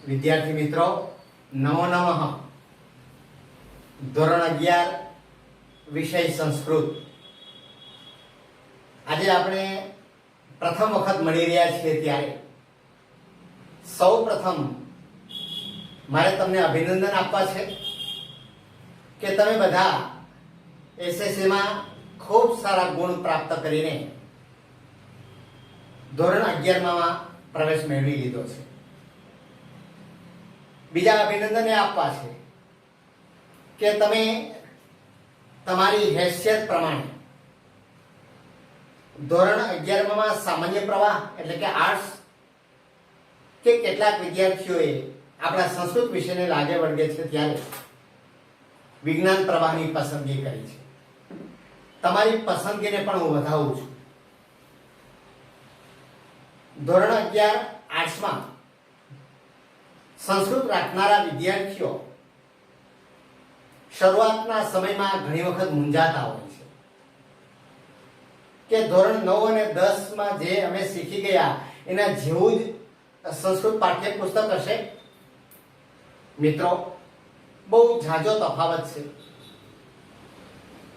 વિદ્યાર્થી મિત્રો, નમો નમઃ. ધોરણ 11 વિષય સંસ્કૃત. આજે આપણે પ્રથમ વખત મળી રહ્યા છીએ ત્યારે સૌ પ્રથમ મારે તમને અભિનંદન આપવા છે કે તમે બધા એસએસસીમાં ખૂબ સારા ગુણ પ્રાપ્ત કરીને ધોરણ 11માં પ્રવેશ મેળવી લીધો છે. બીજા અભિનંદન એ આપવા છે કે તમે તમારી હેસિયત પ્રમાણે ધોરણ 11માં સામાન્ય પ્રવાહ એટલે કે આર્ટ્સ કે કેટલાક વિદ્યાર્થીઓએ આપણા સંસ્કૃત વિષયને લાગે વળગે છે ત્યારે વિજ્ઞાન પ્રવાહની પસંદગી કરી છે. તમારી પસંદગીને પણ હું વધાવું છું. ધોરણ 11 આર્ટ્સમાં સંસ્કૃત રાખનારા વિદ્યાર્થીઓ શરૂઆતના સમયમાં ઘણી વખત મૂંઝાતા હોય છે કે ધોરણ 9 અને 10માં જે અમે શીખી ગયા એના જેવું જ સંસ્કૃત પાઠ્યપુસ્તક હશે. મિત્રો, બહુ ઝાઝો તફાવત છે.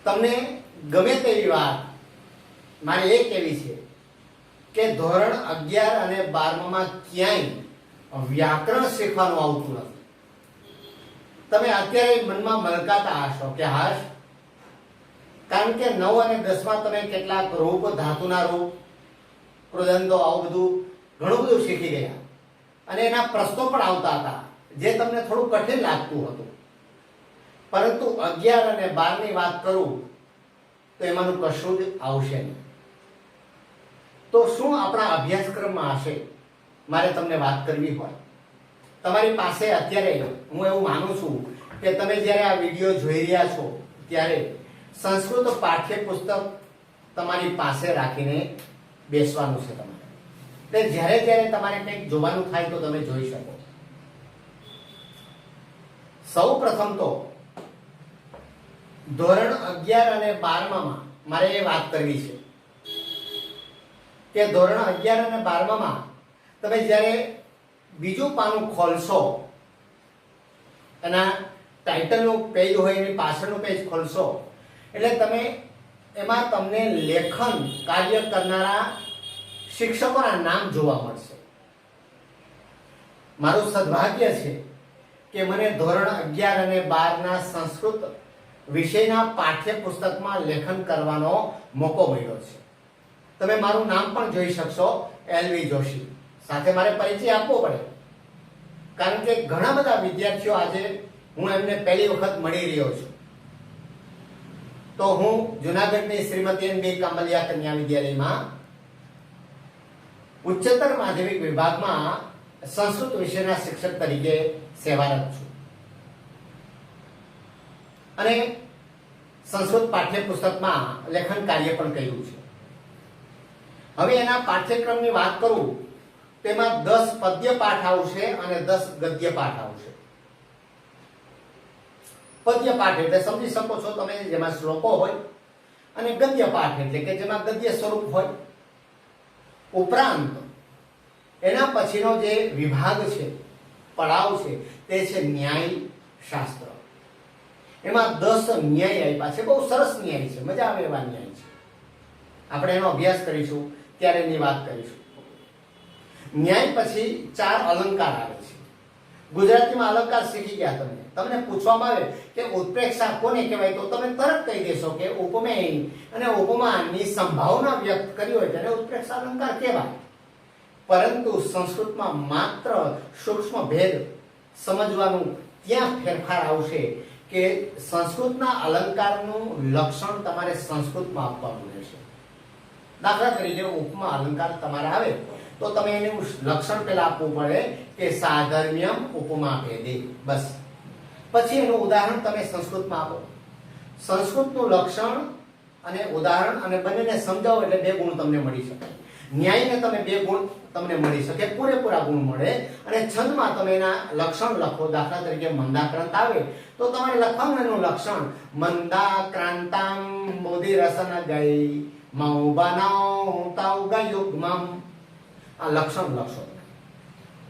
તમને ગમે તેવી વાત મારે એ કહેવી છે કે ધોરણ 11 અને 12માં ક્યાંય વ્યાકરણ શીખવાનું આવતું નથી. તમે અત્યારે મનમાં મલકાતા હશો કે હાશ, કારણ કે 9 અને 10માં તમે કેટલાક રૂપ, ધાતુના રૂપ, કૃદંતો, આવું બધું ઘણું બધું શીખી ગયા અને એના પ્રશ્નો પણ આવતા હતા જે તમને થોડું કઠિન લાગતું હતું. પરંતુ 11 અને 12ની વાત કરું તો એમાંનું કશું જ આવશે નહીં. તો શું આપણા અભ્યાસક્રમમાં હશે? મારે તમને વાત કરવી હોય, તમારી પાસે અત્યારે હું એવું માનું છું કે તમે જ્યારે આ વિડીયો જોઈ રહ્યા છો ત્યારે સંસ્કૃત પાઠ્યપુસ્તક તમારી પાસે રાખીને બેસવાનું છે તમારે. એટલે જ્યારે જ્યારે તમારે કંઈક જોવાનું થાય તો તમે જોઈ શકો. સૌ પ્રથમ તો ધોરણ 11 અને 12માં મારે એ વાત કરવી છે કે ધોરણ 11 અને 12માં તમે જ્યારે બીજું પાનું ખોલશો, એના ટાઇટલનું પેજ હોય એની પાછળનું પેજ ખોલશો એટલે તમે એમાં તમને લેખન કાર્ય કરનારા શિક્ષકોના નામ જોવા મળશે. મારું સદભાગ્ય છે કે મને ધોરણ 11 અને 12ના સંસ્કૃત વિષયના પાઠ્યપુસ્તકમાં લેખન કરવાનો મોકો મળ્યો છે. તમે મારું નામ પણ જોઈ શકશો, એલવી જોશી. સાથે મારે પરિચય આપવો પડે કારણ કે ઘણા બધા વિદ્યાર્થીઓ આજે હું એમને પહેલી વખત મળી રહ્યો છું. તો હું જુનાગઢની શ્રીમતી એન બી કાંબલિયા કન્યા વિદ્યાલયમાં ઉચ્ચતર માધ્યમિક વિભાગમાં સંસ્કૃત વિષયના શિક્ષક તરીકે સેવારત છું અને સંસ્કૃત પાઠ્યપુસ્તકમાં લેખન કાર્ય પણ કર્યું છે. હવે એના પાઠ્યક્રમની વાત કરું તેમાં 10 પદ્ય પાઠ આવશે અને 10 ગદ્ય પાઠ આવશે. પદ્ય પાઠ એટલે સમજી શકો છો તમે, જેમાં શ્લોકો હોય, અને ગદ્ય પાઠ એટલે કે જેમાં ગદ્ય સ્વરૂપ હોય. ઉપરાંત એના પછીનો જે વિભાગ છે, પડાવ છે, તે છે ન્યાય શાસ્ત્ર. એમાં 10 ન્યાય આપ્યા છે. બહુ સરસ ન્યાય છે, મજા આવે એવા ન્યાય છે. આપણે એનો અભ્યાસ કરીશું ત્યારે એની વાત કરીશું. ન્યાય પછી 4 અલંકાર આવે છે. ગુજરાતીમાં અલંકાર શીખી ગયા તમને પૂછવામાં આવે કે ઉત્પ્રેક્ષા કોને કહેવાય તો તમે તરત કહી દેશો કે ઉપમેય અને ઉપમાનની સંભાવના વ્યક્ત કરી હોય તેને ઉત્પ્રેક્ષા અલંકાર કહેવાય. પરંતુ સંસ્કૃતમાં માત્ર સૂક્ષ્મ ભેદ સમજવાનું ત્યાં ફેરફાર આવશે કે સંસ્કૃતના અલંકારનું લક્ષણ તમારે સંસ્કૃતમાં આપવાનું રહેશે. દાખલા તરીકે ઉપમા અલંકાર તમારે આવે તો તમે એનું લક્ષણ પેલા આપવું પડે કે સાધર્મ્યમ ઉપમા ભેદે. બસ. પછી એનું ઉદાહરણ તમે સંસ્કૃતમાં આપો. સંસ્કૃતનું લક્ષણ અને ઉદાહરણ અને બંનેને સમજાવો એટલે 2 ગુણ તમને મળી શકે. ન્યાયને તમે 2 ગુણ તમને મળી શકે, પૂરેપૂરા ગુણ મળે. અને છંદમાં તમે એના લક્ષણ લખો. દાખલા તરીકે મંદાક્રાંત આવે તો તમારે લખવાનું એનું લક્ષણ મંદાક્રાંતામ મોદી રસન ગઈ મૌ બનાઉ તાઉ ગયુગ્મમ. આ લક્ષણ લખશો.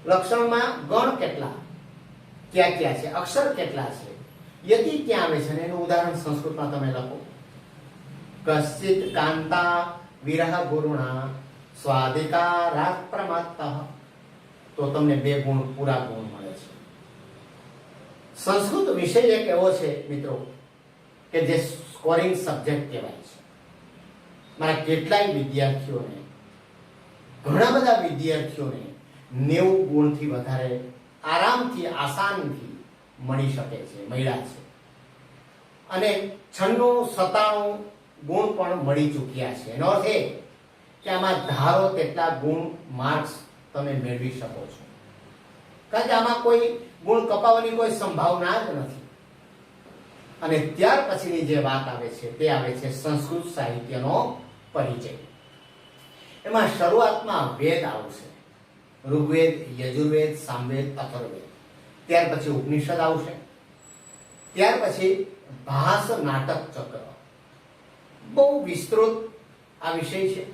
લક્ષણમાં ગણ કેટલા, ક્યાં ક્યાં છે, અક્ષર કેટલા છે, યતિ ક્યાં આવે છે, એનું ઉદાહરણ સંસ્કૃતમાં તમે લખો. કશ્ચિત કાંતા વિરહ ગુરુણા સ્વાધિકારાત પ્રમાત્તઃ, તો તમને 2 ગુણ, પૂરા ગુણ મળે છે. સંસ્કૃત વિષય એક એવો છે મિત્રો કે જે સ્કોરિંગ સબ્જેક્ટ કહેવાય છે. મારા કેટલાય વિદ્યાર્થીઓને, ઘણા બધા વિદ્યાર્થીઓને 90 ગુણથી વધારે આરામથી, આસાનથી મળી શકે છે, મળ્યા છે. અને 96, 97 ગુણ પણ મળી ચૂક્યા છે. એનો અર્થ એ કે આમાં ધારો તેટલા ગુણ, માર્ક્સ તમે મેળવી શકો છો. કારણ કે આમાં કોઈ ગુણ કપાવવાની કોઈ સંભાવના જ નથી. અને ત્યાર પછીની જે વાત આવે છે તે આવે છે સંસ્કૃત સાહિત્યનો પરિચય. એમાં શરૂઆતમાં વેદ આવશે, ઋગ્વેદ, યજુર્વેદ, સામવેદ, અથર્વવેદ. ત્યાર પછી ઉપનિષદ આવશે. ત્યાર પછી ભાસ નાટક ચક્ર. બહુ વિસ્તૃત આ વિષય છે.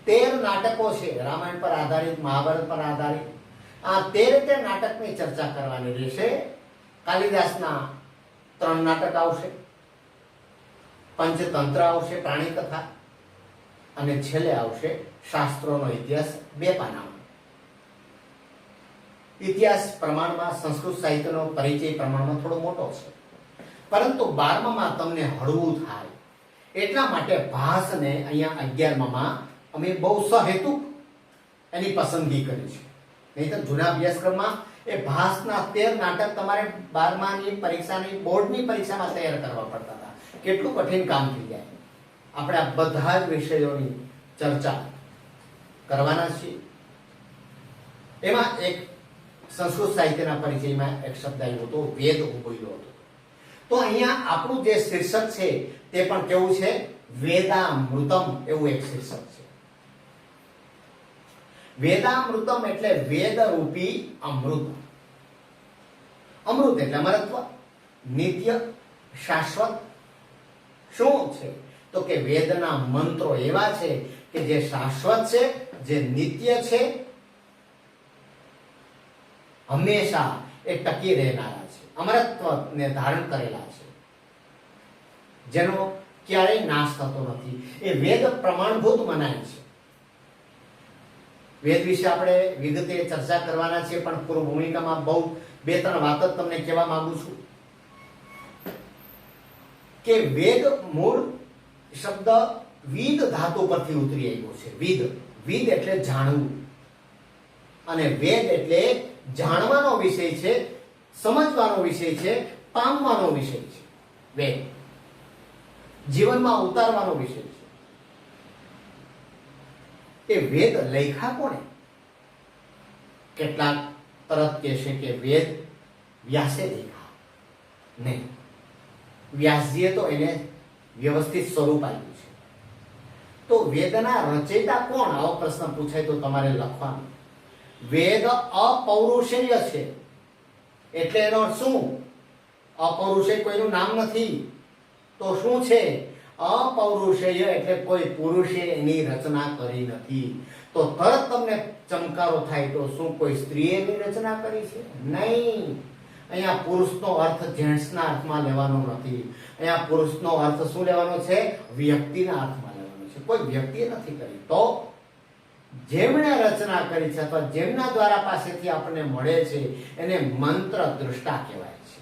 13 નાટકો છે, રામાયણ પર આધારિત, મહાભારત પર આધારિત. આ 13 નાટકની ચર્ચા કરવાની રહેશે. કાલિદાસના 3 નાટક આવશે, પંચતંત્ર આવશે, પ્રાણી કથા, અને છેલ્લે આવશે શાસ્ત્રોનો ઇતિહાસ 2 પાનામાં. ઇતિહાસ પ્રમાણમાં સંસ્કૃત સાહિત્યનો પરિચય પ્રમાણમાં થોડો મોટો છે, પરંતુ 12માં તમને હળવું થાય એટલા માટે ભાસને અહીંયા 11માં અમે બહુ સહેતુક એની પસંદગી કરી છે. નહીં તો જૂના અભ્યાસક્રમમાં એ ભાસના 13 નાટક તમારે 12માની પરીક્ષાની, બોર્ડની પરીક્ષામાં તૈયાર કરવા પડતા હતા. કેટલું કઠિન કામ થઈ જાય. આપણે આ બધા જ વિષયોની ચર્ચા કરવાના છીએ. એમાં એક સંસ્કૃત સાહિત્યના પરિચયમાં એક શબ્દ આવ્યો હતો, વેદ હું બોલ્યો હતો. તો અહીંયા આપણું જે શીર્ષક છે તે પણ કેવું છે? વેદામૃતમ એવું એક શીર્ષક છે. વેદામૃતમ એટલે વેદ રૂપી અમૃત. અમૃત એટલે અમરત્વ, નિત્ય, શાશ્વત. શું છે? તો કે વેદના મંત્રો એવા છે કે જે શાશ્વત છે, જે નિત્ય છે, હંમેશા એ ટકી રહેનારા છે, અમરત્વને ધારણ કરેલા છે, જેનો ક્યારેય નાશ થતો નથી. એ વેદ પ્રમાણભૂત મનાય છે. વેદ વિશે આપણે વિગતે ચર્ચા કરવાના છે, પણ પૂર્વ ભૂમિકામાં બહુ 2-3 વાત જ તમને કહેવા માંગુ છું કે વેદ મૂળ શબ્દ વિદ ધાતુ પરથી ઉતરી આવ્યો છે. વિદ, વિદ એટલે જાણવું, અને વેદ એટલે જાણવાનો વિષય છે, સમજવાનો વિષય છે, પામવાનો વિષય છે. વેદ જીવનમાં ઉતારવાનો વિષય છે. એ વેદ લખ્યા કોણે? કેટલાક તરત કહેશે કે વેદ વ્યાસે લખ્યા. નહીં, વ્યાસજીએ તો એને વ્યવસ્થિત સ્વરૂપ આપ્યું છે. તો વેદના રચયિતા કોણ? આવો પ્રશ્ન પૂછાય તો તમારે લખવાનું. વેદ અપૌરુષેય છે. એટલે એનો શું? અપૌરુષેય કોઈનું નામ નથી. તો શું છે? અપૌરુષેય એટલે કોઈ પુરુષે એની રચના કરી નથી. તો તરત તમને ચમકારો થાય તો શું કોઈ સ્ત્રીએ એની રચના કરી છે? નહીં. અહીંયા પુરુષનો અર્થ જેન્ટ્સના અર્થમાં લેવાનો નથી. અહીંયા પુરુષનો અર્થ શું લેવાનો છે? વ્યક્તિના અર્થમાં લેવાનો છે. કોઈ વ્યક્તિએ નથી કરી. તો જેમણે રચના કરી છે અથવા જેમના દ્વારા પાસેથી આપણને મળે છે એને મંત્ર દ્રષ્ટા કહેવાય છે.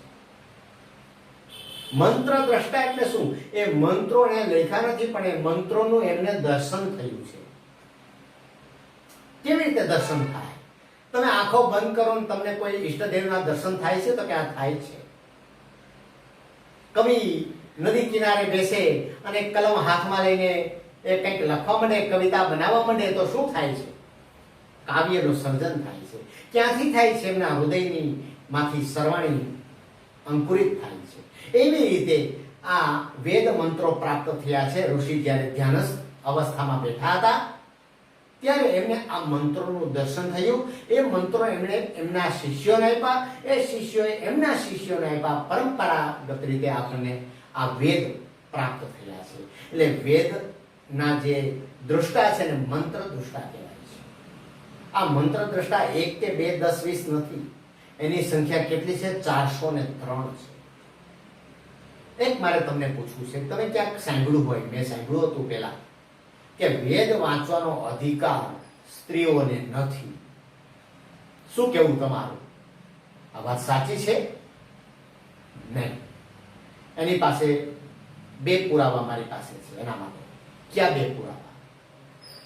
મંત્ર દ્રષ્ટા એટલે શું? એ મંત્રો એને લખ્યા નથી, પણ એ મંત્રોનું એમને દર્શન થયું છે. કેવી રીતે દર્શન થાય? તમે આંખો બંધ કરો ને તમને કોઈ ઈષ્ટદેવના દર્શન થાય છે? તો કે આ થાય છે. કવિ નદી કિનારે બેસે અને કલમ હાથમાં લઈને એ કંઈક લખવા માંડે, કવિતા બનાવવા માંડે તો શું થાય છે? કાવ્યનું સર્જન થાય છે. ક્યાંથી થાય છે? એમના હૃદયની માંથી સરવાણી અંકુરિત થાય છે. એવી રીતે આ વેદ મંત્રો પ્રાપ્ત થયા છે. ઋષિ જ્યારે ધ્યાનસ્થ અવસ્થામાં બેઠા હતા ત્યારે એમને આ મંત્રોનું દર્શન થયું. એ મંત્રો એમણે એમના શિષ્યોને આપ્યા, એ શિષ્યોએ એમના શિષ્યોને આપ્યા. પરંપરાગત રીતે આપણને આ વેદ પ્રાપ્ત થયા છે. એટલે વેદના જે દૃષ્ટા છે ને મંત્ર દૃષ્ટા કહેવાય છે. આ મંત્ર દ્રષ્ટા 1 કે 2, 10, 20 નથી, એની સંખ્યા કેટલી છે? 403 છે. એક મારે તમને પૂછવું છે, તમે ક્યાંક સાંભળ્યું હોય, મેં સાંભળ્યું હતું પેલા કે વેદ વાંચવાનો અધિકાર સ્ત્રીઓને નથી. શું કેવું તમારું? આ વાત સાચી છે? નહીં. એની પાસે 2 પુરાવા મારી પાસે છે એના માટે. ક્યાં 2 પુરાવા?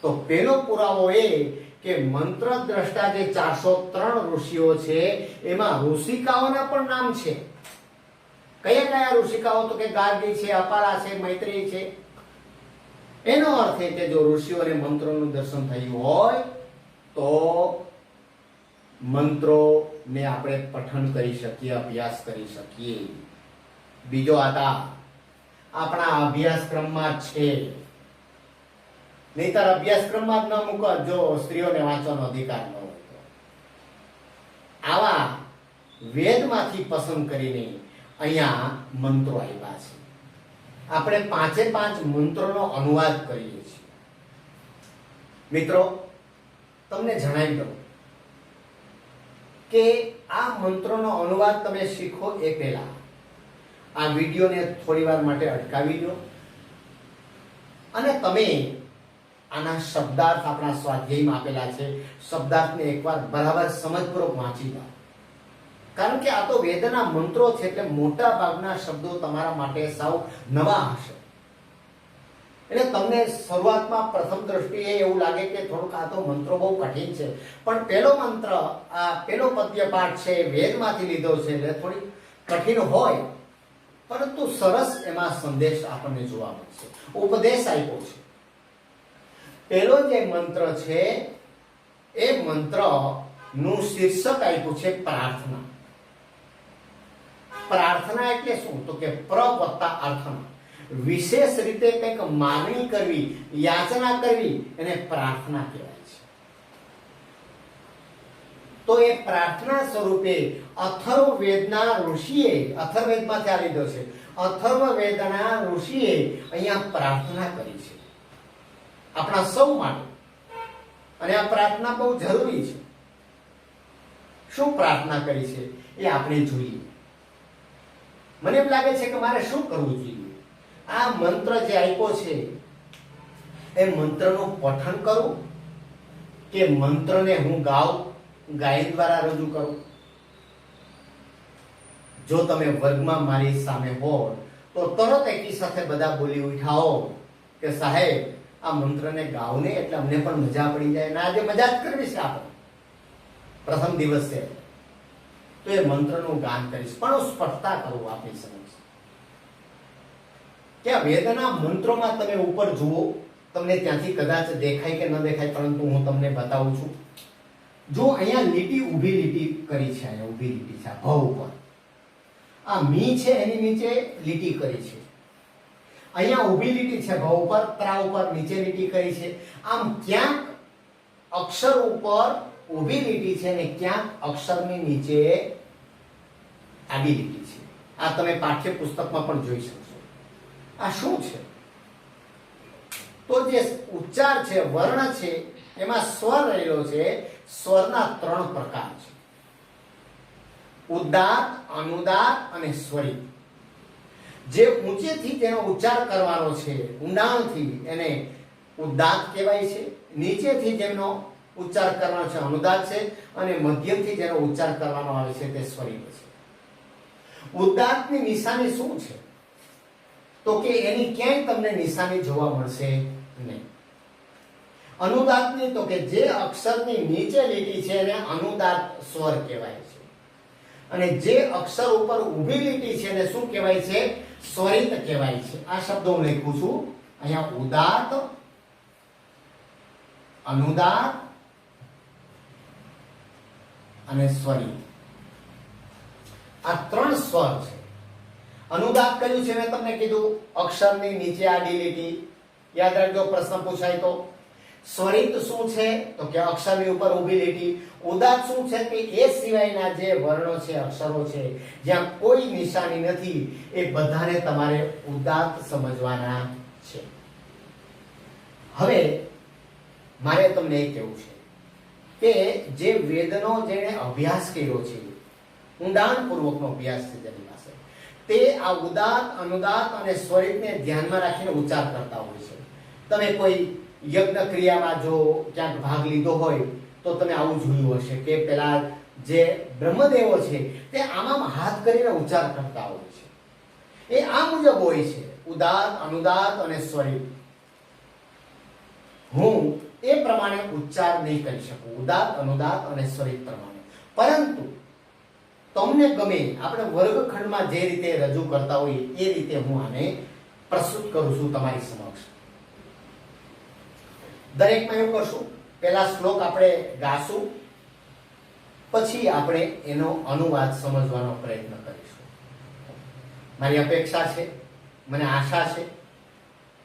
તો પેલો પુરાવો એ કે મંત્ર દ્રષ્ટા જે 403 ઋષિઓ છે એમાં ઋષિકાઓના પણ નામ છે. કયા કયા ઋષિકાઓ? તો કે ગાર્ગી છે, અપારા છે, મૈત્રેયી છે. એનો અર્થ એ કે જો ઋષિઓને મંત્રોનું દર્શન થયું હોય તો મંત્રોને આપણે પઠન કરી શકીએ, અભ્યાસ કરી શકીએ. બીજો આધાર આપણા અભ્યાસક્રમમાં છે, નહીતર અભ્યાસક્રમમાં જ ન મૂકો જો સ્ત્રીઓને વાંચવાનો અધિકાર ન હોય તો. આવા વેદમાંથી પસંદ કરીને અહીંયા મંત્રો આવ્યા છે. આપણે 5 મંત્રોનો અનુવાદ કરીએ છીએ. મિત્રો, તમને જણાવી દઉં કે આ મંત્રોનો અનુવાદ તમે શીખો એ પહેલા આ વિડીયોને થોડી વાર માટે અટકાવી લો અને તમે આના શબ્દાર્થ આપણા સ્વાધ્યાયમાં આપેલા છે, શબ્દાર્થને એકવાર બરાબર સમજપૂર્વક વાંચી લો. કારણ કે આ તો વેદના મંત્રો છે એટલે મોટા ભાગના શબ્દો તમારા માટે સાવ નવા હશે. એટલે તમને શરૂઆતમાં પ્રથમ દ્રષ્ટિએ એવું લાગે કે થોડુંક આ તો મંત્રો બહુ કઠિન છે, પણ પેલો મંત્ર, આ પેલો પદ્ય પાઠ છે વેદમાંથી લીધો છે એટલે થોડી કઠિન હોય પરંતુ સરસ એમાં સંદેશ આપણને જોવા મળશે, ઉપદેશ આપ્યો છે. પેલો જે મંત્ર છે એ મંત્ર નું શીર્ષક આપ્યું છે પ્રાર્થના. પ્રાર્થના એટલે શું? તો કે પ્ર વત્તા અર્થના, વિશેષ રીતે કંઈક માંગણી કરવી, યાચના કરવી, એને પ્રાર્થના કહેવાય છે. તો એ પ્રાર્થના સ્વરૂપે અથર્વવેદના ઋષિએ, અથર્વવેદમાંથી આ લીધો છે, અથર્વવેદના ઋષિએ અહીંયા પ્રાર્થના કરી છે આપણા સૌ માટે. અને આ પ્રાર્થના બહુ જરૂરી છે. શું પ્રાર્થના કરી છે એ આપણે જોઈએ. મને એમ લાગે છે કે મારે શું કરવું જોઈએ? આ મંત્ર જે આપ્યો છે એ મંત્રનું પઠન કરું કે મંત્રને હું ગાયન દ્વારા રજૂ કરું? જો તમે વર્ગમાં મારી સામે હો તો તરત એકી સાથે બધા બોલી ઉઠાઓ કે સાહેબ આ મંત્રને ગાઓ ને એટલે અમને પણ મજા પડી જાય. અને આજે મજા જ કરવી છે આપણે, પ્રથમ દિવસ છે તો એ મંત્રનું ગાન કરીશ, પણ સ્પષ્ટતા કરું આપણી સમક્ષ કે આ વેદના મંત્રોમાં તમે ઉપર જુઓ, તમને ત્યાંથી કદાચ દેખાય કે ન દેખાય પરંતુ હું તમને બતાવું છું. જો અહીંયા લીટી, ઊભી લીટી કરી છે, અહીંયા ઊભી લીટી છે ભ ઉપર, આ મી છે એની નીચે લીટી કરી છે, અહીંયા ઊભી લીટી છે ભ ઉપર, ત્રા ઉપર નીચે લીટી કરી છે. આમ ક્યાંક અક્ષર ઉપર ઊભી લીટી છે અને ક્યાંક અક્ષરની નીચે આડી લીટી છે. આ તમે પાઠ્યપુસ્તકમાં પણ જોઈ શકશો. આ શું છે? તો જે ઉચ્ચાર છે, વર્ણ છે, એમાં સ્વર રહેલો છે. સ્વરના 3 પ્રકાર છે, ઉદાત્ત, અનુદાત્ત અને સ્વરિત. જે ઊંચેથી તેનો ઉચ્ચાર કરવાનો છે, ઊંડાણથી, એને ઉદાત્ત કહેવાય છે. નીચેથી જેનો ઉચ્ચાર કરવાનો છે અનુદાત્ત છે, અને મધ્યમથી જેનો ઉચ્ચાર કરવાનો આવે છે તે સ્વરિત છે. ઉદાત્તની નિશાની શું છે? તો કે એની ક્યાંય તમને નિશાની જોવા મળશે નહીં. અનુદાત્તની તો કે જે અક્ષરની નીચે લીટી છે એને અનુદાત્ત સ્વર કહેવાય છે, અને જે અક્ષર ઉપર ઊભી લીટી છે એને શું કહેવાય છે? સ્વરિત કહેવાય છે. આ શબ્દો હું લખું છું અહીંયા: ઉદાત્ત, અનુદાત્ત અને સ્વરિત. આ 3 સ્વર છે. અનુદાત્ત કયું છે મેં તમને કીધું, અક્ષરની નીચે આડી લીટી, યાદ રાખજો પ્રશ્ન પૂછાય તો. સ્વરિત શું છે? તો કે અક્ષરની ઉપર ઊભી લીટી. ઉદાત્ત શું છે? કે એ સિવાયના જે વર્ણો છે, અક્ષરો છે, જ્યાં કોઈ નિશાની નથી, એ બધાને તમારે ઉદાત્ત સમજવાના છે. હવે મારે તમને એ કહેવું છે કે જે વેદનો જેણે અભ્યાસ કર્યો છે, ઊંડાણપૂર્વકનો અભ્યાસ છે જેની પાસે, તે આ ઉદાત્ત, અનુદાત્ત અને સ્વરિતને ધ્યાનમાં રાખીને ઉચ્ચાર કરતા હોય છે. તમે કોઈ યજ્ઞ ક્રિયામાં જો ક્યાંક ભાગ લીધો હોય તો તમે આવું જોયું હશે કે પેલા જે બ્રહ્મદેવો છે તે આમાં હાથ કરીને ઉચ્ચાર કરતા હોય છે. એ આ મુજબ હોય છે, ઉદાત્ત, અનુદાત્ત અને સ્વરિત. હું એ પ્રમાણે ઉચ્ચાર નહીં કરી શકું, ઉદાત્ત, અનુદાત્ત અને સ્વરિત પ્રમાણે. પરંતુ તમને ગમે, આપણે વર્ગખંડમાં જે રીતે રજૂ કરતા હોઈએ એ રીતે હું આને પ્રસ્તુત કરું છું તમારી સમક્ષ. દરેકમાં એવું કરશું, પહેલા શ્લોક આપણે ગાશું, પછી આપણે એનો અનુવાદ સમજવાનો પ્રયત્ન કરીશું. મારી અપેક્ષા છે, મને આશા છે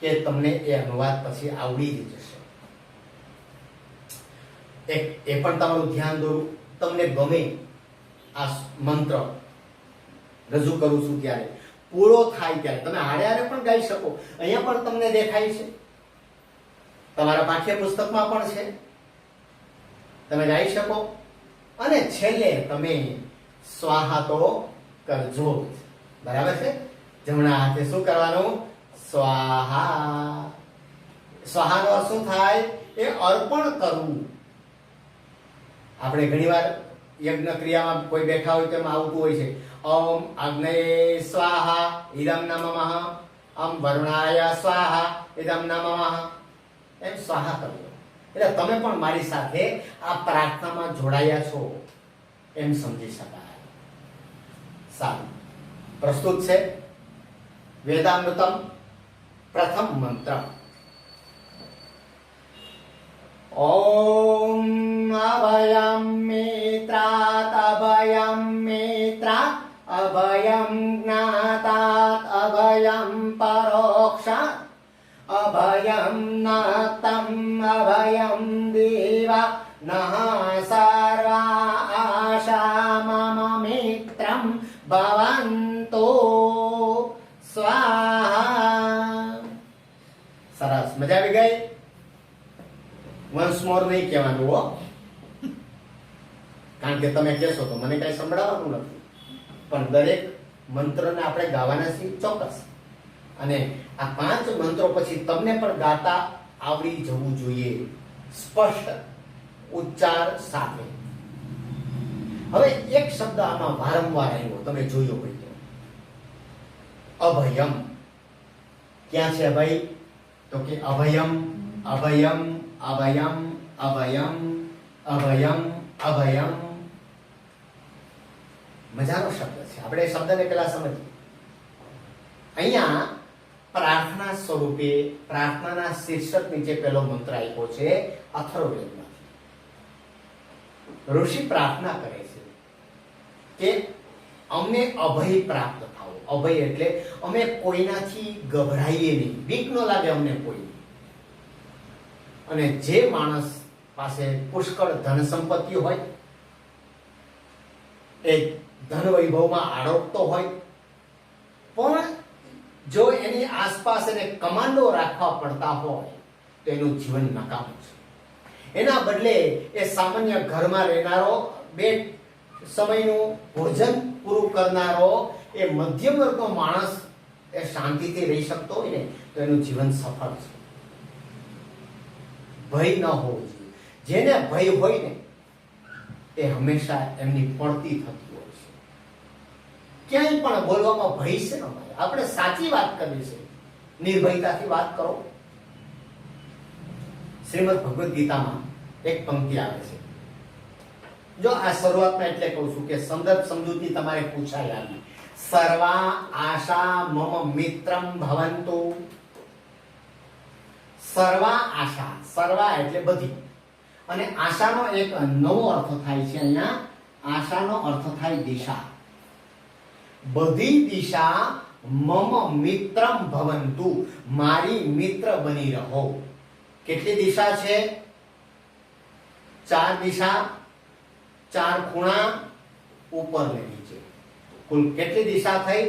કે તમને એ અનુવાદ પછી આવડી જ જશે. એ પણ તમારું ધ્યાન દોરું, તમને ગમે આ મંત્ર રજૂ કરું છું ત્યારે, પૂરો થાય ત્યારે તમે હારે હારે પણ ગાઈ શકો. અહીંયા પણ તમને દેખાય છે, તમારા પાઠ્યપુસ્તકમાં પણ છે, તમે ગાઈ શકો. અને છેલ્લે તમે સ્વાહા તો કરજો, બરાબર છે? જમણા હાથે શું કરવાનું? સ્વાહા. સ્વાહાનો અર્થ શું થાય? એ અર્પણ કરવું. આપણે ઘણીવાર યજ્ઞ ક્રિયામાં કોઈ બેઠા હોય તો એમાં આવતું હોય છે, ઓમ અગ્નયે સ્વાહા ઇદમ નમઃ, ઓમ વરુણાય સ્વાહા ઇદમ નમઃ, એમ સ્વાહા કરજો. એટલે તમે પણ મારી સાથે આ પ્રાર્થનામાં જોડાયા છો એમ સમજી શકાય. સારું, પ્રસ્તુત છે વેદામૃતમ પ્રથમ મંત્ર. ઓમ અભયમ મિત્રાત અભયમ મિત્રાત અભયમ જ્ઞાતાત અભયમ પરોક્ષાત અભયમ નાતમ અભયમ દેવા નઃ સર્વા આશા મમ મિત્રમ ભવન્તો સ્વાહા. સરસ, મજા આવી ગઈ? વન્સ મોર નહીં કહેવાનું હો, કારણ કે તમે કહેશો તો મને કઈ સંભળાવવાનું નથી. પણ દરેક મંત્રને આપણે ગાવાના છીએ ચોક્કસ. અને આ 5 મંત્રો પછી તમને પણ ગાતા આવડી જવું જોઈએ, સ્પષ્ટ ઉચ્ચાર સાથે. હવે એક શબ્દ આમાં વારંવાર આવ્યો, તમે જોયો હોય તો, અભયમ. ક્યાં છે અભય? તો કે અભયમ, અભયમ, અભયમ, અભયમ, અભયમ, અભયમ. મજાનો શબ્દ છે. આપણે શબ્દને પેલા સમજીએ. અહીંયા પ્રાર્થના સ્વરૂપે, પ્રાર્થનાના શીર્ષક નીચે પેલો મંત્ર આપ્યો છે અથર્વવેદમાંથી. ઋષિ પ્રાર્થના કરે છે કે અમને અભય પ્રાપ્ત થાઓ. અભય એટલે અમે કોઈનાથી ગભરાઈએ નહીં, બીક ન લાગે અમને કોઈ. અને જે માણસ પાસે પુષ્કળ ધન સંપત્તિ હોય, એ ધન વૈભવમાં આરોગતો હોય, પણ જો એની આસપાસ એને કમાન્ડો રાખવા પડતા હોય તો એનું જીવન નકામું છે. એના બદલે એ સામાન્ય ઘરમાં રહેનારો, બે સમયનું ભોજન પૂરું કરનારો, એ મધ્યમ વર્ગનો માણસ એ શાંતિથી રહી શકતો હોય ને તો એનું જીવન સફળ છે. ભય ન હોવો જોઈએ. જેને ભય હોય ને એ હંમેશા એમની પડતી થતી હોય છે. ક્યાંય પણ બોલવામાં ભય છે ને, આપણે સાચી વાત કરવી છે, નિર્ભયતાથી વાત કરો. શ્રીમદ ભગવદ્ ગીતામાં એક પંક્તિ આવે છે. જો આ શરૂઆતમાં એટલે કહું છું કે સંદર્ભ સમજૂતી તમારે પૂછાઈ આવી. સર્વા આશા મમ મિત્રમ ભવન્તુ. સર્વા આશા, સર્વા એટલે બધી, અને આશાનો એક નવો અર્થ થાય છે અહીંયા. આશાનો અર્થ થાય દિશા. બધી દિશા મમ મિત્રમ ભવન્તુ, મારી મિત્ર બની રહો. કેટલી દિશા છે? 4 દિશા, 4 ખૂણા, ઉપર ને નીચે. કુલ કેટલી દિશા થઈ?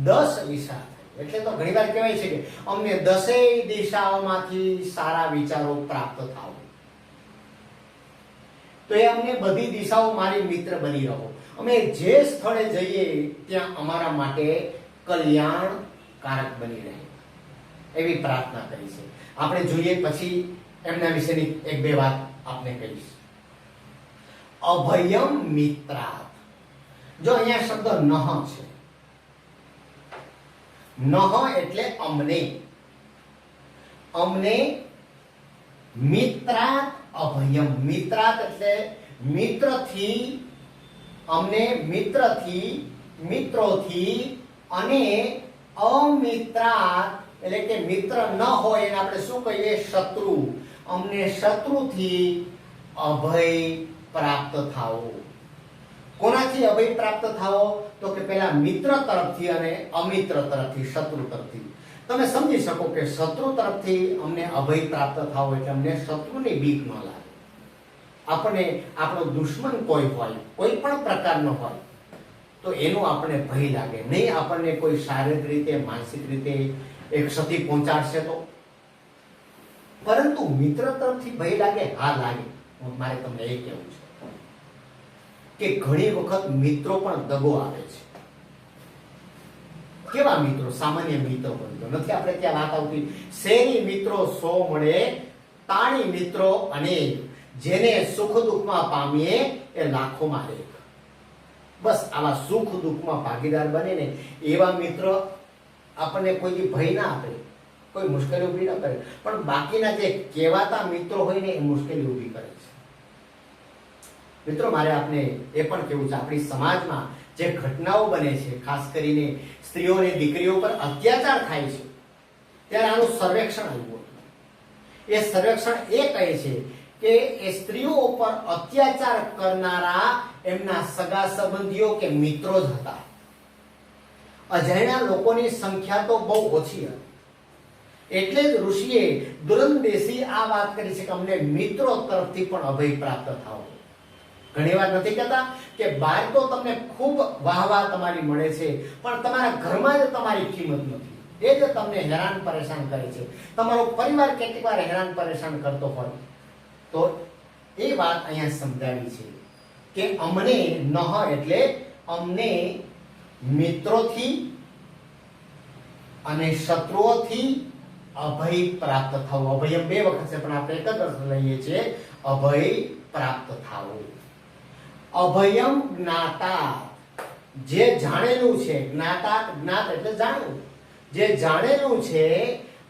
10 દિશા થઈ. એટલે તો ઘણીવાર કહેવાય છે કે અમને 10 દિશાઓમાંથી સારા વિચારો પ્રાપ્ત થાવ. તો એ અમને બધી દિશાઓ મારી મિત્ર બની રહો. અમે જે સ્થળે જઈએ ત્યાં અમારા માટે કલ્યાણકારક બની રહે એવી પ્રાર્થના કરી છે. આપણે જોઈએ પછી એમના વિશેની એક બે વાત આપને કહીશ. અભયમ મિત્રાત. જો અહીંયા શબ્દ નહ છે. નહ એટલે અમને. અમને મિત્રાત અભયમ. મિત્રાત એટલે મિત્રથી, અમને મિત્રથી, મિત્રોથી, અને અમિત્રાત એટલે કે મિત્ર ન હોય એને આપણે શું કહીએ? શત્રુ. અમને શત્રુથી અભય પ્રાપ્ત થાઓ. કોનાથી અભય પ્રાપ્ત થાઓ? તો કે પેલા મિત્ર તરફથી અને અમિત્ર તરફથી, શત્રુ તરફથી. તમે સમજી શકો કે શત્રુ તરફથી અમને અભય પ્રાપ્ત થાઓ એટલે અમને શત્રુની બીક ન લાગે. આપણને આપણો દુશ્મન કોઈ હોય, કોઈ પણ પ્રકારનો હોય, તો એનો આપણને ભય લાગે નહીં. આપણને કોઈ શારીરિક રીતે, માનસિક રીતે એક ક્ષતિ પહોંચાડશે તો. પરંતુ મિત્ર તરફથી ભય લાગે? હા લાગે. મારે તમને એ કહેવું છે કે ઘણી વખત મિત્રો પણ દગો આપે છે. કેવા મિત્રો? સામાન્ય મિત્રો બનતો નથી. આપણે ત્યાં વાત આવતી, શેરી મિત્રો 100 મળે, તાણી મિત્રો અનેક, જેને સુખ દુઃખમાં પામીએ એ લાખોમાં એક. બસ આવા સુખ દુઃખમાં ભાગીદાર બને ને એવા મિત્ર આપણને કોઈ ભય ના આપે, કોઈ મુશ્કેલી ઊભી ના કરે. પણ બાકીના જે કહેવાતા મિત્રો હોય ને એ મુશ્કેલી ઊભી કરે છે. મિત્રો, મારે આપને એ પણ કહેવું છે, આપણી સમાજમાં જે ઘટનાઓ બને છે, ખાસ કરીને સ્ત્રીઓ અને દીકરીઓ પર અત્યાચાર થાય છે, ત્યારે આનું સર્વેક્ષણ આવ્યું હતું. એ સર્વેક્ષણ એ કહે છે કે એ સ્ત્રીઓ પર અત્યાચાર કરનારા એમના સગા સંબંધીઓ કે મિત્રો જ હતા. અજાણ્યા લોકોની સંખ્યા તો બહુ ઓછી હતી. એટલે જ ઋષિએ દુરંદેશી આ વાત કરી છે કે અમને મિત્રો તરફથી પણ અભય પ્રાપ્ત થાઓ. ઘણી વાર નથી કહેતા કે બહાર તો તમને ખૂબ વાહવા તમારી મળે છે, પણ તમારા ઘરમાં જ તમારી કિંમત નથી. એ જ તમને હેરાન પરેશાન કરે છે. તમારો પરિવાર કેટલીક વાર હેરાન પરેશાન કરતો હોય તો એ વાત અહીંયા સમજાવી છે કે અમને નહ એટલે અમને મિત્રોથી અને શત્રુઓથી અભય પ્રાપ્ત થવું. અભય બે વખત છે પણ આપણે એક જ અર્થ લઈએ છીએ, અભય પ્રાપ્ત થવું. અભયમ જ્ઞાતા, જે જાણેલું છે. જ્ઞાતા, જ્ઞાત એટલે જાણવું, જે જાણેલું છે.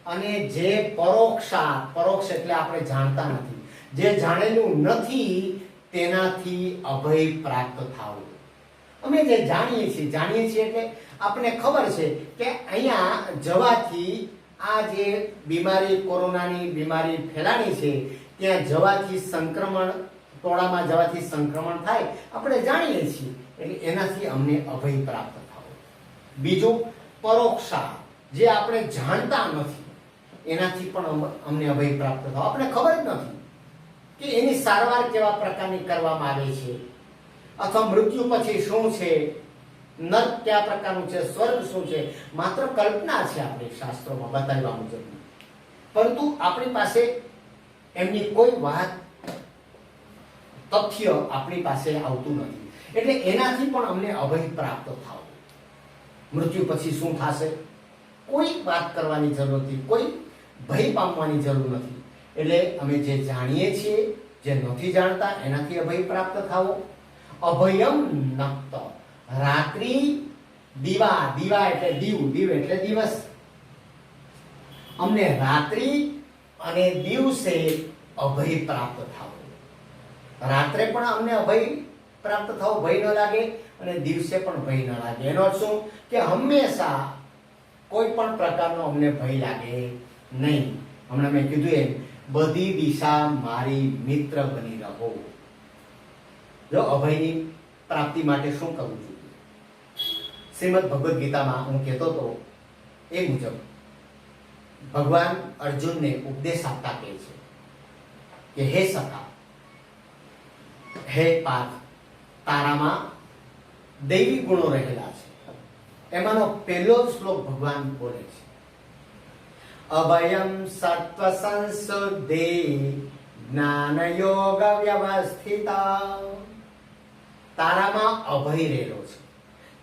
અને જે પરોક્ષા, પરોક્ષ એટલે આપણે જાણતા નથી, જે જાણેલું નથી તેનાથી અભય પ્રાપ્ત થવું. અમે જે જાણીએ છીએ એટલે આપણને ખબર છે કે અહીંયા જવાથી આ જે બીમારી, કોરોનાની બીમારી ફેલાણી છે, ત્યાં જવાથી સંક્રમણ, ટોળામાં જવાથી સંક્રમણ થાય, આપણે જાણીએ છીએ. એટલે એનાથી અમને અભય પ્રાપ્ત થવું. બીજું પરોક્ષા, જે આપણે જાણતા નથી એનાથી પણ અમને અભય પ્રાપ્ત થવું. આપણે ખબર જ નથી કે એની સારવાર કેવા પ્રકારની કરવામાં આવે છે, અથવા મૃત્યુ પછી શું છે, નર્ક કયા પ્રકારનું છે, સ્વર્ગ શું છે. માત્ર કલ્પના છે આપણી શાસ્ત્રોમાં બતાવ્યા મુજબ, પરંતુ આપણી પાસે એમની કોઈ વાત, તથ્ય આપણી પાસે આવતું નથી. એટલે એનાથી પણ અમને અભય પ્રાપ્ત થાવ. મૃત્યુ પછી શું થશે કોઈ વાત કરવાની જરૂર નથી, કોઈ ભય પામવાની જરૂર નથી. એટલે અમે જે જાણીએ છીએ, જે નથી જાણતા, એનાથી અભય પ્રાપ્ત થાવો. અભયમ નક્ત, રાત્રિ દીવા, દીવા એટલે દીવ, દીવ એટલે દિવસ. અમને રાત્રિ અને દિવસે અભય પ્રાપ્ત થાવો. રાત્રે પણ અમને અભય પ્રાપ્ત થવો, ભય ન લાગે, અને દિવસે પણ ભય ન લાગે. એનો અર્થ શું કે હંમેશા કોઈ પણ પ્રકારનો અમને ભય લાગે નહીં. હમણાં મેં કીધું એમ, બધી દિશા મારી મિત્ર બની રહો. જો અભયની પ્રાપ્તિ માટે શું કરવું જોઈએ? શ્રીમદ ભગવદ્ ગીતામાં હું કહેતો હતો એ મુજબ ભગવાન અર્જુનને ઉપદેશ આપતા કહે છે કે હે સખા, હે પાર્થ, તારામાં દૈવી ગુણો રહેલા છે. એમાંનો પહેલો શ્લોક ભગવાન બોલે છે, અભયમ સત્વ સંશુદ્ધિ જ્ઞાન યોગ વ્યવસ્થિત. તારામાં અભય રહેલો છે.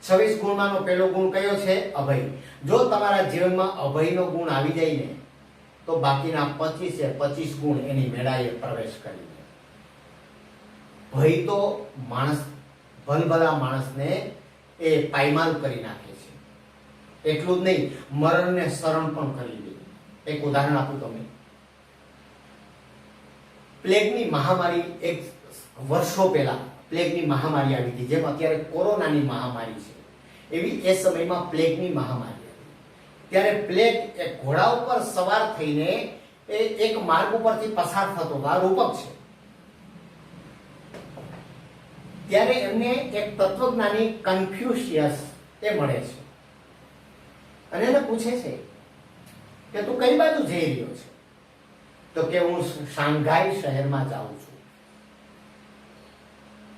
26 ગુણમાંનો પહેલો ગુણ કયો છે? અભય. જો તમારા જીવનમાં અભયનો ગુણ આવી જાય ને તો બાકીના 25 ગુણ એની મેળાએ પ્રવેશ કરી લે. ભય તો માણસ, ભલભલા માણસને એ પાયમાલ કરી નાખે છે. એટલું જ નહીં, મરણને શરણ પણ કરી દે. એક ઉદાહરણ આપું તમને. પ્લેગની મહામારી, એક વર્ષો પહેલા પ્લેગની મહામારી આવી હતી. જેમ અત્યારે કોરોનાની મહામારી છે, એવી એ સમયમાં પ્લેગની મહામારી હતી. ત્યારે પ્લેગ એક ઘોડા ઉપર સવાર થઈને એક માર્ગ ઉપરથી પસાર થતો હતો. આ રૂપક છે. ત્યારે એમને એક તત્વજ્ઞાની કન્ફ્યુશિયસ એ મળે છે અને એને પૂછે છે કે તું કઈ બાજુ જઈ રહ્યો છે? તો કે હું શાંઘાઈ શહેરમાં જાઉં છું.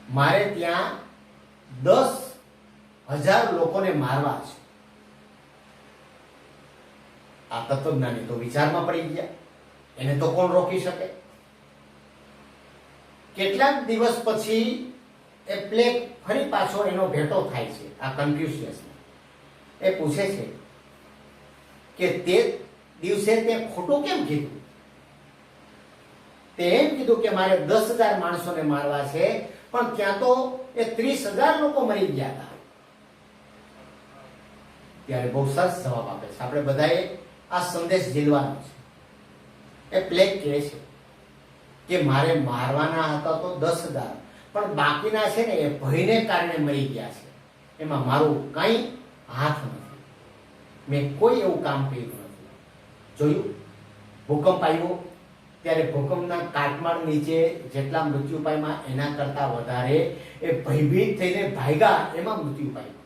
મારે ત્યાં 10,000 લોકોને મારવા છે. આ તત્વજ્ઞાની તો વિચારમાં પડી ગયા. એને તો કોણ રોકી શકે? કેટલાક દિવસ પછી એ પ્લેગ ફરી પાછો એનો ભેટો થાય છે આ કન્ફ્યુશિયસ. એ પૂછે છે કે તે દિવસે તે ખોટું કેમ કીધું? તે એમ કીધું કે મારે 10,000 માણસોને મારવા છે, પણ ત્યાં તો એ 30,000 લોકો મરી ગયા હતા. ત્યારે બહુ સરસ જવાબ આપે છે. આપણે બધાએ આ સંદેશ ઝીલવાનો છે. એ પ્લેગ કહે છે કે મારે મારવાના હતા તો 10,000, પણ બાકીના છે ને એ ભયને કારણે મરી ગયા છે. એમાં મારું કઈ હાથ નથી. મેં કોઈ એવું કામ કર્યું નથી. જોયું, ભૂકંપ આવ્યો ત્યારે ભૂકંપના કાટમાળ નીચે જેટલા મૃત્યુ પામ્યા એના કરતા વધારે એ ભયભીત થઈને ભાગ્યા, એમાં મૃત્યુ પામ્યા.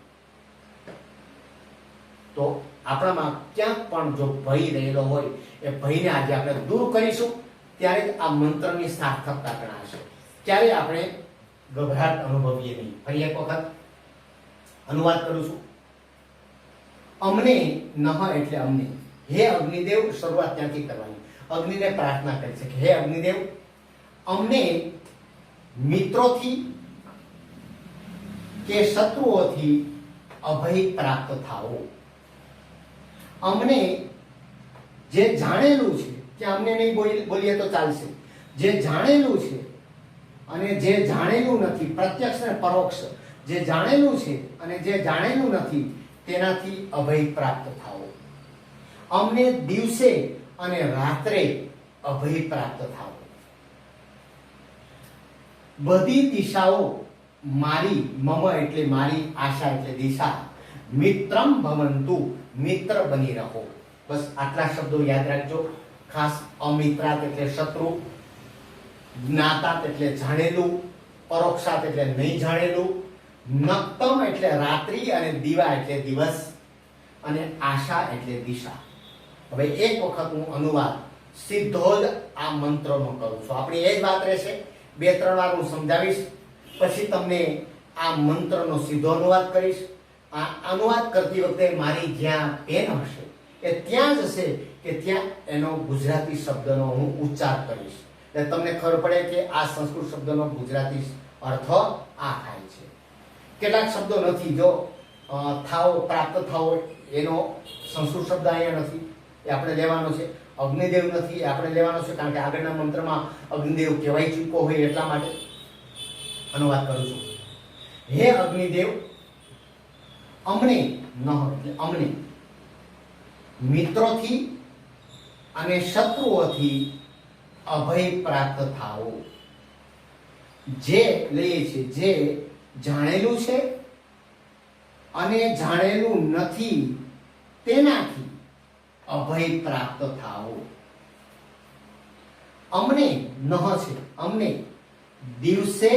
તો આપણામાં ક્યાંક પણ જો ભય રહેલો હોય, એ ભયને આજે આપણે દૂર કરીશું ત્યારે જ આ મંત્રની સાર્થકતા ગણાશે. ત્યારે આપણે ગભરાટ અનુભવીએ નહીં. ફરી એક વખત અનુવાદ કરું છું. અમને નહ એટલે અમને. હે અગ્નિદેવ, શરૂઆત ત્યાંથી કરવાની. અગ્નિને પ્રાર્થના કરી છે કે હે અગ્નિદેવ, અમને મિત્રોથી કે શત્રુઓથી અભય પ્રાપ્ત થાઓ. અમને જે જાણેલું છે, કે અમને નહીં બોલીએ તો ચાલશે, જે જાણેલું છે અને જે જાણેલું નથી, પ્રત્યક્ષ અને પરોક્ષ, જે જાણેલું છે અને જે જાણેલું નથી તેનાથી અભય પ્રાપ્ત થાઓ. અમને દિવસે અને રાત્રે અભય પ્રાપ્ત થાઓ. બધી દિશાઓ મારી, મમ એટલે મારી, આશા એટલે દિશા, મિત્રમ ભવંતુ, મિત્ર બની રહો. બસ આટલા શબ્દો યાદ રાખજો. ખાસ અમિત્રાત એટલે શત્રુ, જ્ઞાતાત એટલે જાણેલું, પરોક્ષાત એટલે નહીં જાણેલું, નક્તમ એટલે રાત્રિ અને દીવા એટલે દિવસ, અને આશા એટલે દિશા. હવે એક વખત હું અનુવાદ સીધો જ આ મંત્રનો કરું છું. આપણી એ જ વાત રહેશે. 2-3 વાર હું સમજાવીશ, પછી તમને આ મંત્રનો સીધો અનુવાદ કરીશ. આ અનુવાદ કરતી વખતે મારી જ્યાં પેન હશે એ ત્યાં જ હશે કે ત્યાં એનો ગુજરાતી શબ્દનો હું ઉચ્ચાર કરીશ. એટલે તમને ખબર પડે કે આ સંસ્કૃત શબ્દનો ગુજરાતી અર્થ આ થાય છે. કેટલાક શબ્દો નથી. જો થાઓ, પ્રાપ્ત થાઓ, એનો સંસ્કૃત શબ્દ અહીંયા નથી, એ આપણે લેવાનો છે. અગ્નિદેવ નથી, એ આપણે લેવાનો છે, કારણ કે આગળના મંત્રમાં અગ્નિદેવ કહેવાય ચૂક્યો હોય એટલા માટે અનુવાદ કરું છું. હે અગ્નિદેવ, અમને ન એટલે અમને મિત્રોથી અને શત્રુઓથી અભય પ્રાપ્ત થાઓ. જે લઈએ છે, જે જાણેલું છે અને જાણેલું નથી તેનાથી અભય પ્રાપ્ત થાઓ. અમને નહ છે, અમને દિવસે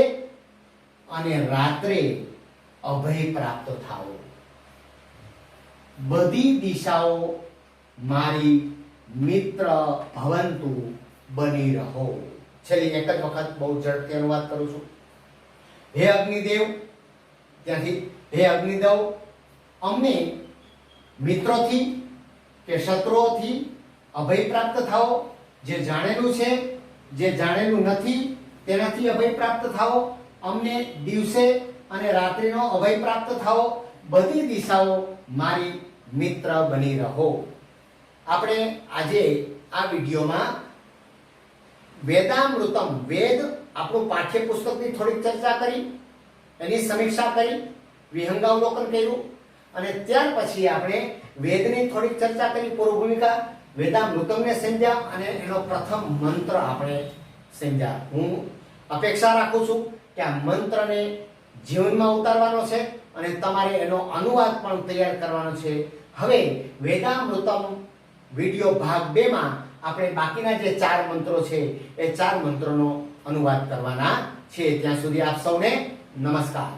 અને રાત્રે અભય પ્રાપ્ત થાઓ. બધી દિશાઓ મારી મિત્ર ભવંતુ બની રહો. છેલ્લી એક જ વખત બહુ ઝડપથી અનુવાદ કરું છું. હે અગ્નિદેવ, ત્યાંથી હે અગ્નિદેવ, અમને મિત્રોથી કે શત્રુઓથી અભય પ્રાપ્ત થાઓ. જે જાણેલું છે જે જાણેલું નથી તેનાથી અભય પ્રાપ્ત થાઓ, અમને દિવસે અને રાત્રિનો અભય પ્રાપ્ત થાઓ, બધી દિશાઓ મારી મિત્ર બની રહો. આપણે આજે આ વિડીયોમાં વેદામૃતમ, વેદ આપણું પાઠ્યપુસ્તકની થોડીક ચર્ચા કરી, એની સમીક્ષા કરી, વિહંગાવલોકન કર્યું અને ત્યાર પછી આપણે વેદની થોડીક ચર્ચા કરી, પૂર્વભૂમિકા, વેદામૃતમને સમજ્યા અને એનો પ્રથમ મંત્ર આપણે સમજ્યા. હું અપેક્ષા રાખું છું કે આ મંત્રને જીવનમાં ઉતારવાનો છે અને તમારે એનો અનુવાદ પણ તૈયાર કરવાનો છે. હવે વેદામૃતમ વિડીયો ભાગ 2 માં આપણે બાકીના જે 4 મંત્રો છે એ 4 મંત્રોનો અનુવાદ કરવાના છે. ત્યાં સુધી આપ સૌને નમસ્કાર.